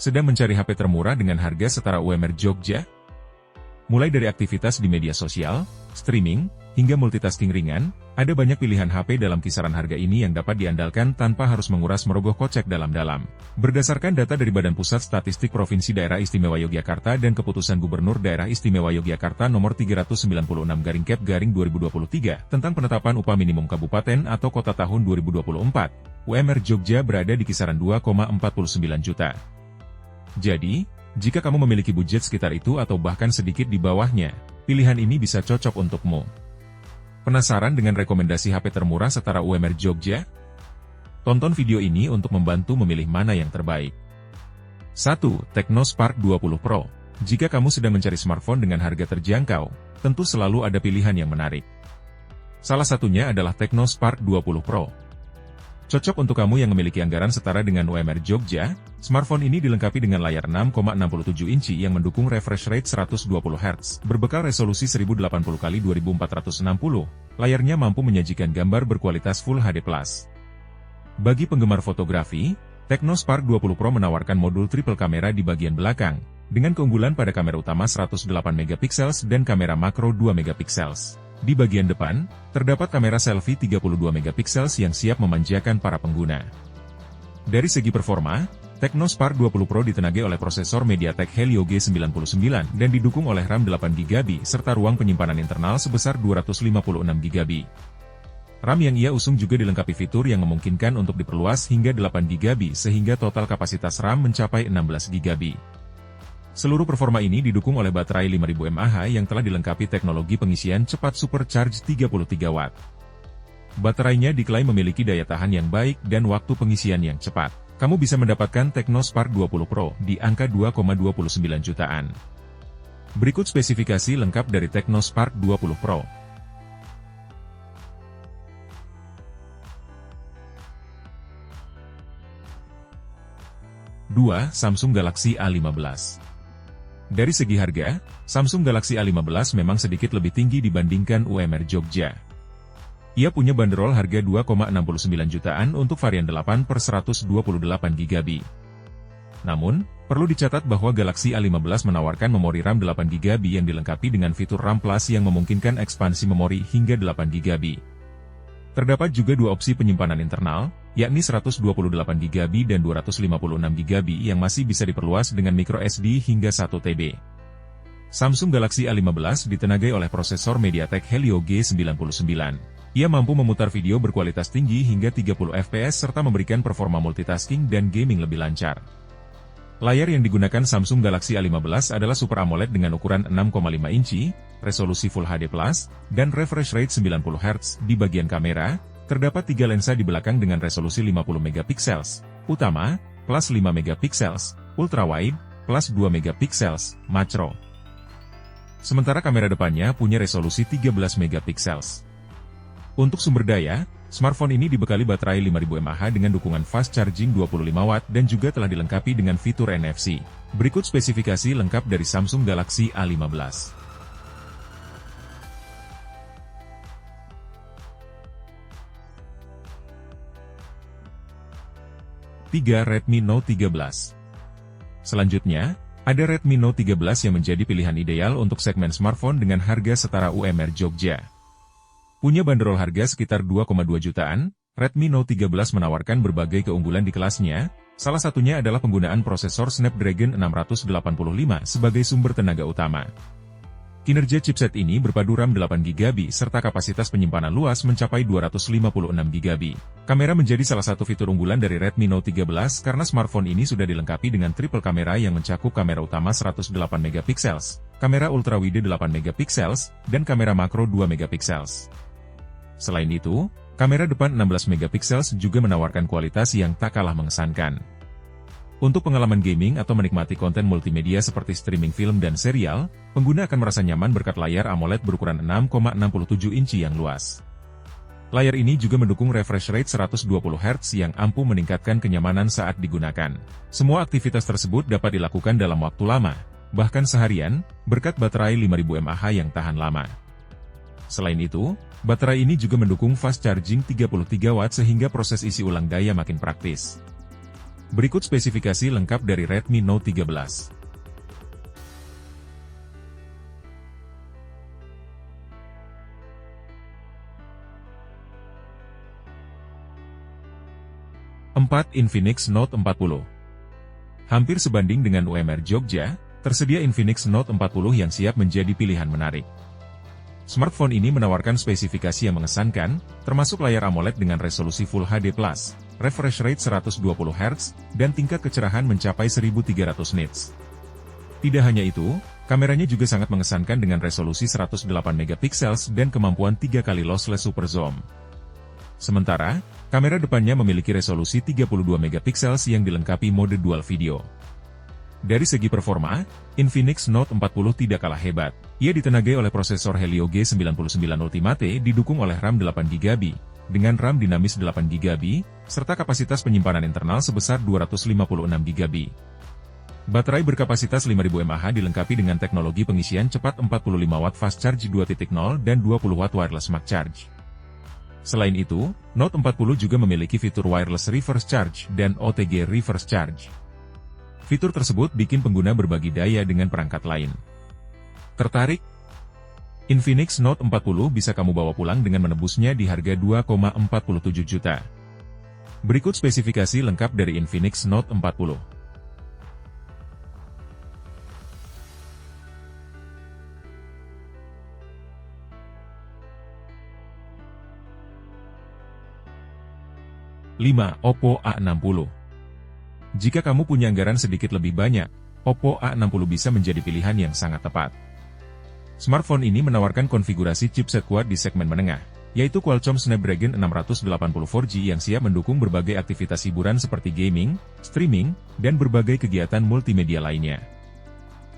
Sedang mencari HP termurah dengan harga setara UMR Jogja? Mulai dari aktivitas di media sosial, streaming, hingga multitasking ringan, ada banyak pilihan HP dalam kisaran harga ini yang dapat diandalkan tanpa harus menguras merogoh kocek dalam-dalam. Berdasarkan data dari Badan Pusat Statistik Provinsi Daerah Istimewa Yogyakarta dan Keputusan Gubernur Daerah Istimewa Yogyakarta Nomor 396/2023 tentang penetapan upah minimum kabupaten atau kota tahun 2024, UMR Jogja berada di kisaran 2,49 juta. Jadi, jika kamu memiliki budget sekitar itu atau bahkan sedikit di bawahnya, pilihan ini bisa cocok untukmu. Penasaran dengan rekomendasi HP termurah setara UMR Jogja? Tonton video ini untuk membantu memilih mana yang terbaik. 1. Tecno Spark 20 Pro. Jika kamu sedang mencari smartphone dengan harga terjangkau, tentu selalu ada pilihan yang menarik. Salah satunya adalah Tecno Spark 20 Pro. Cocok untuk kamu yang memiliki anggaran setara dengan UMR Jogja, smartphone ini dilengkapi dengan layar 6,67 inci yang mendukung refresh rate 120 Hz, berbekal resolusi 1080x2460, layarnya mampu menyajikan gambar berkualitas Full HD+. Bagi penggemar fotografi, Tecno Spark 20 Pro menawarkan modul triple kamera di bagian belakang, dengan keunggulan pada kamera utama 108MP dan kamera makro 2MP. Di bagian depan, terdapat kamera selfie 32MP yang siap memanjakan para pengguna. Dari segi performa, Tecno Spark 20 Pro ditenagai oleh prosesor MediaTek Helio G99 dan didukung oleh RAM 8GB serta ruang penyimpanan internal sebesar 256GB. RAM yang ia usung juga dilengkapi fitur yang memungkinkan untuk diperluas hingga 8GB sehingga total kapasitas RAM mencapai 16GB. Seluruh performa ini didukung oleh baterai 5000 mAh yang telah dilengkapi teknologi pengisian cepat Supercharge 33 Watt. Baterainya diklaim memiliki daya tahan yang baik dan waktu pengisian yang cepat. Kamu bisa mendapatkan Tecno Spark 20 Pro di angka 2,29 jutaan. Berikut spesifikasi lengkap dari Tecno Spark 20 Pro. Samsung Galaxy A15. Dari segi harga, Samsung Galaxy A15 memang sedikit lebih tinggi dibandingkan UMR Jogja. Ia punya bandrol harga 2,69 jutaan untuk varian 8/128GB. Namun, perlu dicatat bahwa Galaxy A15 menawarkan memori RAM 8GB yang dilengkapi dengan fitur RAM Plus yang memungkinkan ekspansi memori hingga 8GB. Terdapat juga dua opsi penyimpanan internal, yakni 128GB dan 256GB yang masih bisa diperluas dengan microSD hingga 1TB. Samsung Galaxy A15 ditenagai oleh prosesor MediaTek Helio G99. Ia mampu memutar video berkualitas tinggi hingga 30 fps serta memberikan performa multitasking dan gaming lebih lancar. Layar yang digunakan Samsung Galaxy A15 adalah Super AMOLED dengan ukuran 6,5 inci, resolusi Full HD+, dan refresh rate 90 Hz. Di bagian kamera, terdapat 3 lensa di belakang dengan resolusi 50MP, utama, plus 5MP, ultrawide, plus 2MP, macro. Sementara kamera depannya punya resolusi 13MP. Untuk sumber daya, smartphone ini dibekali baterai 5000 mAh dengan dukungan fast charging 25 Watt dan juga telah dilengkapi dengan fitur NFC. Berikut spesifikasi lengkap dari Samsung Galaxy A15. Redmi Note 13. Selanjutnya, ada Redmi Note 13 yang menjadi pilihan ideal untuk segmen smartphone dengan harga setara UMR Jogja. Punya bandrol harga sekitar 2,2 jutaan, Redmi Note 13 menawarkan berbagai keunggulan di kelasnya, salah satunya adalah penggunaan prosesor Snapdragon 685 sebagai sumber tenaga utama. Kinerja chipset ini berpadu RAM 8GB serta kapasitas penyimpanan luas mencapai 256GB. Kamera menjadi salah satu fitur unggulan dari Redmi Note 13 karena smartphone ini sudah dilengkapi dengan triple kamera yang mencakup kamera utama 108MP, kamera ultrawide 8MP, dan kamera makro 2MP. Selain itu, kamera depan 16MP juga menawarkan kualitas yang tak kalah mengesankan. Untuk pengalaman gaming atau menikmati konten multimedia seperti streaming film dan serial, pengguna akan merasa nyaman berkat layar AMOLED berukuran 6,67 inci yang luas. Layar ini juga mendukung refresh rate 120 Hz yang ampuh meningkatkan kenyamanan saat digunakan. Semua aktivitas tersebut dapat dilakukan dalam waktu lama, bahkan seharian, berkat baterai 5000 mAh yang tahan lama. Selain itu, baterai ini juga mendukung fast charging 33 Watt sehingga proses isi ulang daya makin praktis. Berikut spesifikasi lengkap dari Redmi Note 13. Infinix Note 40. Hampir sebanding dengan UMR Jogja, tersedia Infinix Note 40 yang siap menjadi pilihan menarik. Smartphone ini menawarkan spesifikasi yang mengesankan, termasuk layar AMOLED dengan resolusi Full HD+, refresh rate 120 Hz, dan tingkat kecerahan mencapai 1300 nits. Tidak hanya itu, kameranya juga sangat mengesankan dengan resolusi 108 MP dan kemampuan 3 kali lossless super zoom. Sementara, kamera depannya memiliki resolusi 32 MP yang dilengkapi mode dual video. Dari segi performa, Infinix Note 40 tidak kalah hebat. Ia ditenagai oleh prosesor Helio G99 Ultimate didukung oleh RAM 8GB, dengan RAM dinamis 8GB, serta kapasitas penyimpanan internal sebesar 256GB. Baterai berkapasitas 5000 mAh dilengkapi dengan teknologi pengisian cepat 45W fast charge 2.0 dan 20W wireless max charge. Selain itu, Note 40 juga memiliki fitur wireless reverse charge dan OTG reverse charge. Fitur tersebut bikin pengguna berbagi daya dengan perangkat lain. Tertarik? Infinix Note 40 bisa kamu bawa pulang dengan menebusnya di harga 2,47 juta. Berikut spesifikasi lengkap dari Infinix Note 40. Oppo A60. Jika kamu punya anggaran sedikit lebih banyak, Oppo A60 bisa menjadi pilihan yang sangat tepat. Smartphone ini menawarkan konfigurasi chipset kuat di segmen menengah, yaitu Qualcomm Snapdragon 680 4G yang siap mendukung berbagai aktivitas hiburan seperti gaming, streaming, dan berbagai kegiatan multimedia lainnya.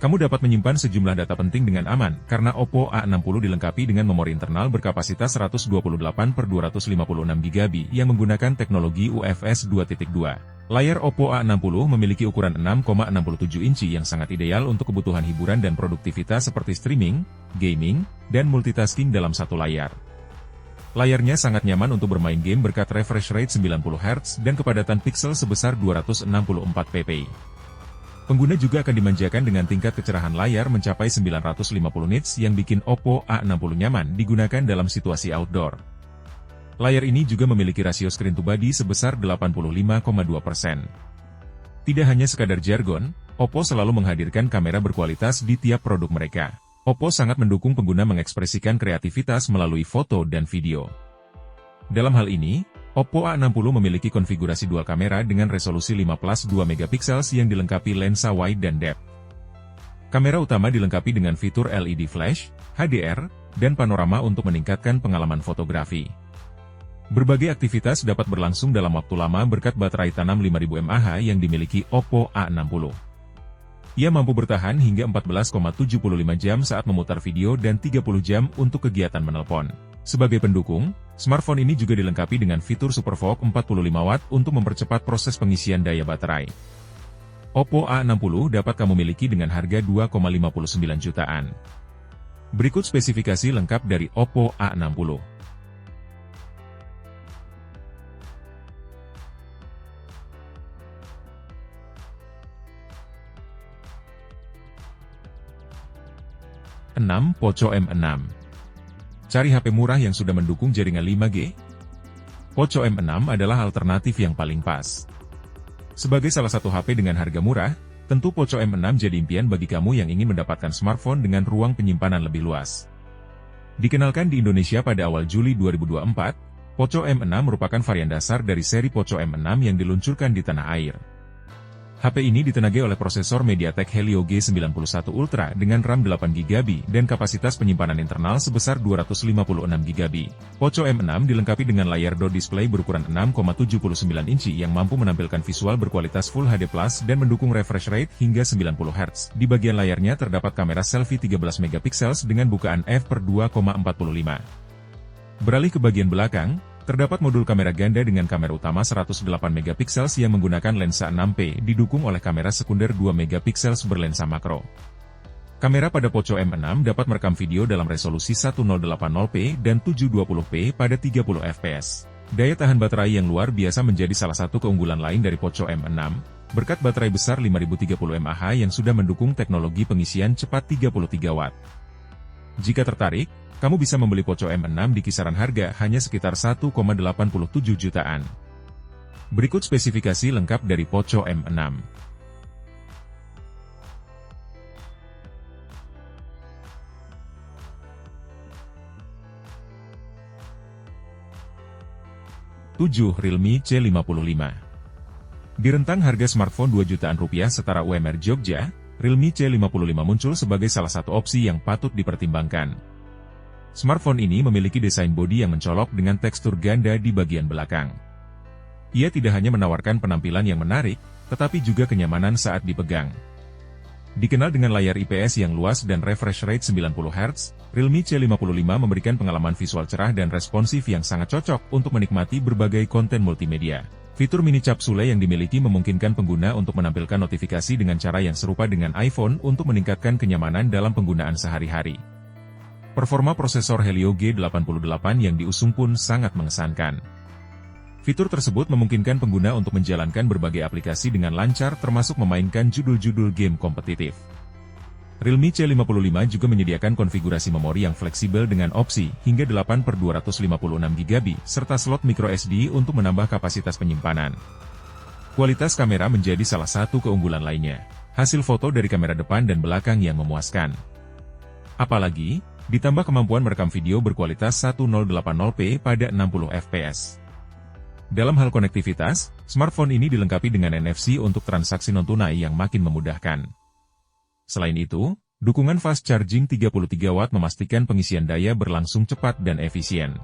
Kamu dapat menyimpan sejumlah data penting dengan aman, karena Oppo A60 dilengkapi dengan memori internal berkapasitas 128/256GB yang menggunakan teknologi UFS 2.2. Layar Oppo A60 memiliki ukuran 6,67 inci yang sangat ideal untuk kebutuhan hiburan dan produktivitas seperti streaming, gaming, dan multitasking dalam satu layar. Layarnya sangat nyaman untuk bermain game berkat refresh rate 90 Hz dan kepadatan pixel sebesar 264 ppi. Pengguna juga akan dimanjakan dengan tingkat kecerahan layar mencapai 950 nits yang bikin Oppo A60 nyaman digunakan dalam situasi outdoor. Layar ini juga memiliki rasio screen to body sebesar 85,2%. Tidak hanya sekadar jargon, Oppo selalu menghadirkan kamera berkualitas di tiap produk mereka. Oppo sangat mendukung pengguna mengekspresikan kreativitas melalui foto dan video. Dalam hal ini, Oppo A60 memiliki konfigurasi dual kamera dengan resolusi 5+2MP yang dilengkapi lensa wide dan depth. Kamera utama dilengkapi dengan fitur LED flash, HDR, dan panorama untuk meningkatkan pengalaman fotografi. Berbagai aktivitas dapat berlangsung dalam waktu lama berkat baterai tanam 5000 mAh yang dimiliki Oppo A60. Ia mampu bertahan hingga 14,75 jam saat memutar video dan 30 jam untuk kegiatan menelpon. Sebagai pendukung, smartphone ini juga dilengkapi dengan fitur SuperVOOC 45W untuk mempercepat proses pengisian daya baterai. Oppo A60 dapat kamu miliki dengan harga 2,59 jutaan. Berikut spesifikasi lengkap dari Oppo A60. Poco M6. Cari HP murah yang sudah mendukung jaringan 5G? Poco M6 adalah alternatif yang paling pas. Sebagai salah satu HP dengan harga murah, tentu Poco M6 jadi impian bagi kamu yang ingin mendapatkan smartphone dengan ruang penyimpanan lebih luas. Dikenalkan di Indonesia pada awal Juli 2024, Poco M6 merupakan varian dasar dari seri Poco M6 yang diluncurkan di tanah air. HP ini ditenagai oleh prosesor MediaTek Helio G91 Ultra dengan RAM 8GB dan kapasitas penyimpanan internal sebesar 256GB. Poco M6 dilengkapi dengan layar DOT display berukuran 6,79 inci yang mampu menampilkan visual berkualitas Full HD+ dan mendukung refresh rate hingga 90 Hz. Di bagian layarnya terdapat kamera selfie 13MP dengan bukaan f/2,45. Beralih ke bagian belakang, terdapat modul kamera ganda dengan kamera utama 108MP yang menggunakan lensa 6P didukung oleh kamera sekunder 2MP berlensa makro. Kamera pada Poco M6 dapat merekam video dalam resolusi 1080p dan 720p pada 30 fps. Daya tahan baterai yang luar biasa menjadi salah satu keunggulan lain dari Poco M6, berkat baterai besar 5030 mAh yang sudah mendukung teknologi pengisian cepat 33 Watt. Jika tertarik, kamu bisa membeli Poco M6 di kisaran harga hanya sekitar 1,87 jutaan. Berikut spesifikasi lengkap dari Poco M6. Realme C55. Di rentang harga smartphone 2 jutaan rupiah setara UMR Jogja, Realme C55 muncul sebagai salah satu opsi yang patut dipertimbangkan. Smartphone ini memiliki desain bodi yang mencolok dengan tekstur ganda di bagian belakang. Ia tidak hanya menawarkan penampilan yang menarik, tetapi juga kenyamanan saat dipegang. Dikenal dengan layar IPS yang luas dan refresh rate 90 Hz, Realme C55 memberikan pengalaman visual cerah dan responsif yang sangat cocok untuk menikmati berbagai konten multimedia. Fitur mini capsule yang dimiliki memungkinkan pengguna untuk menampilkan notifikasi dengan cara yang serupa dengan iPhone untuk meningkatkan kenyamanan dalam penggunaan sehari-hari. Performa prosesor Helio G88 yang diusung pun sangat mengesankan. Fitur tersebut memungkinkan pengguna untuk menjalankan berbagai aplikasi dengan lancar termasuk memainkan judul-judul game kompetitif. Realme C55 juga menyediakan konfigurasi memori yang fleksibel dengan opsi hingga 8/256GB serta slot microSD untuk menambah kapasitas penyimpanan. Kualitas kamera menjadi salah satu keunggulan lainnya. Hasil foto dari kamera depan dan belakang yang memuaskan. Apalagi, ditambah kemampuan merekam video berkualitas 1080p pada 60 fps. Dalam hal konektivitas, smartphone ini dilengkapi dengan NFC untuk transaksi non-tunai yang makin memudahkan. Selain itu, dukungan fast charging 33 Watt memastikan pengisian daya berlangsung cepat dan efisien.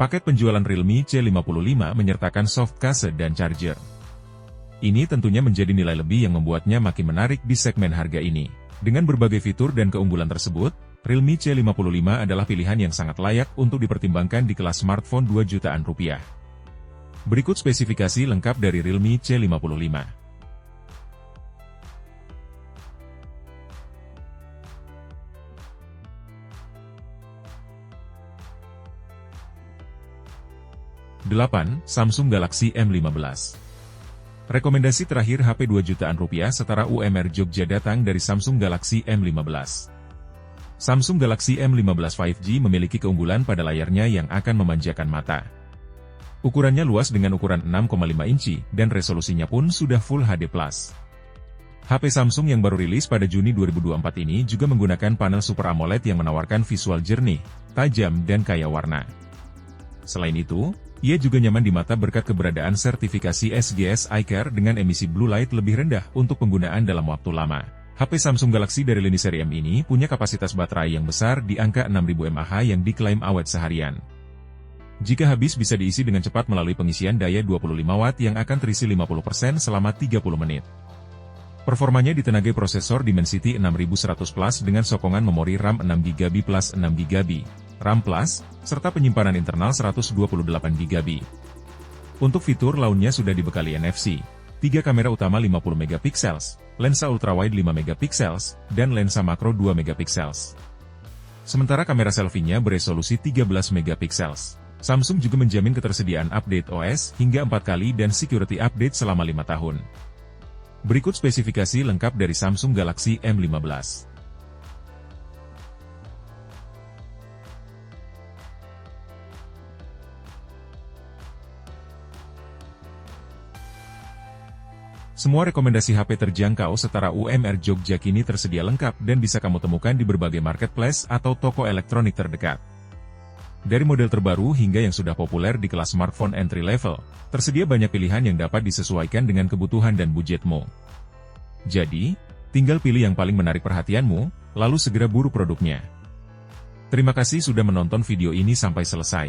Paket penjualan Realme C55 menyertakan soft case dan charger. Ini tentunya menjadi nilai lebih yang membuatnya makin menarik di segmen harga ini. Dengan berbagai fitur dan keunggulan tersebut, Realme C55 adalah pilihan yang sangat layak untuk dipertimbangkan di kelas smartphone 2 jutaan rupiah. Berikut spesifikasi lengkap dari Realme C55. Samsung Galaxy M15. Rekomendasi terakhir HP 2 jutaan rupiah setara UMR Jogja datang dari Samsung Galaxy M15. Samsung Galaxy M15 5G memiliki keunggulan pada layarnya yang akan memanjakan mata. Ukurannya luas dengan ukuran 6,5 inci, dan resolusinya pun sudah Full HD+. HP Samsung yang baru rilis pada Juni 2024 ini juga menggunakan panel Super AMOLED yang menawarkan visual jernih, tajam dan kaya warna. Selain itu, ia juga nyaman di mata berkat keberadaan sertifikasi SGS iCare dengan emisi blue light lebih rendah untuk penggunaan dalam waktu lama. HP Samsung Galaxy dari lini seri M ini punya kapasitas baterai yang besar di angka 6000 mAh yang diklaim awet seharian. Jika habis bisa diisi dengan cepat melalui pengisian daya 25 Watt yang akan terisi 50% selama 30 menit. Performanya ditenagai prosesor Dimensity 6100 Plus dengan sokongan memori RAM 6GB plus 6GB, RAM Plus, serta penyimpanan internal 128GB. Untuk fitur lainnya sudah dibekali NFC, 3 kamera utama 50MP, lensa ultrawide 5MP, dan lensa makro 2MP. Sementara kamera selfie-nya beresolusi 13MP. Samsung juga menjamin ketersediaan update OS hingga 4 kali dan security update selama 5 tahun. Berikut spesifikasi lengkap dari Samsung Galaxy M15. Semua rekomendasi HP terjangkau setara UMR Jogja kini tersedia lengkap dan bisa kamu temukan di berbagai marketplace atau toko elektronik terdekat. Dari model terbaru hingga yang sudah populer di kelas smartphone entry level, tersedia banyak pilihan yang dapat disesuaikan dengan kebutuhan dan budgetmu. Jadi, tinggal pilih yang paling menarik perhatianmu, lalu segera buru produknya. Terima kasih sudah menonton video ini sampai selesai.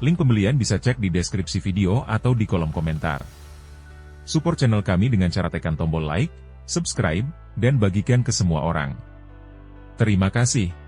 Link pembelian bisa cek di deskripsi video atau di kolom komentar. Support channel kami dengan cara tekan tombol like, subscribe, dan bagikan ke semua orang. Terima kasih.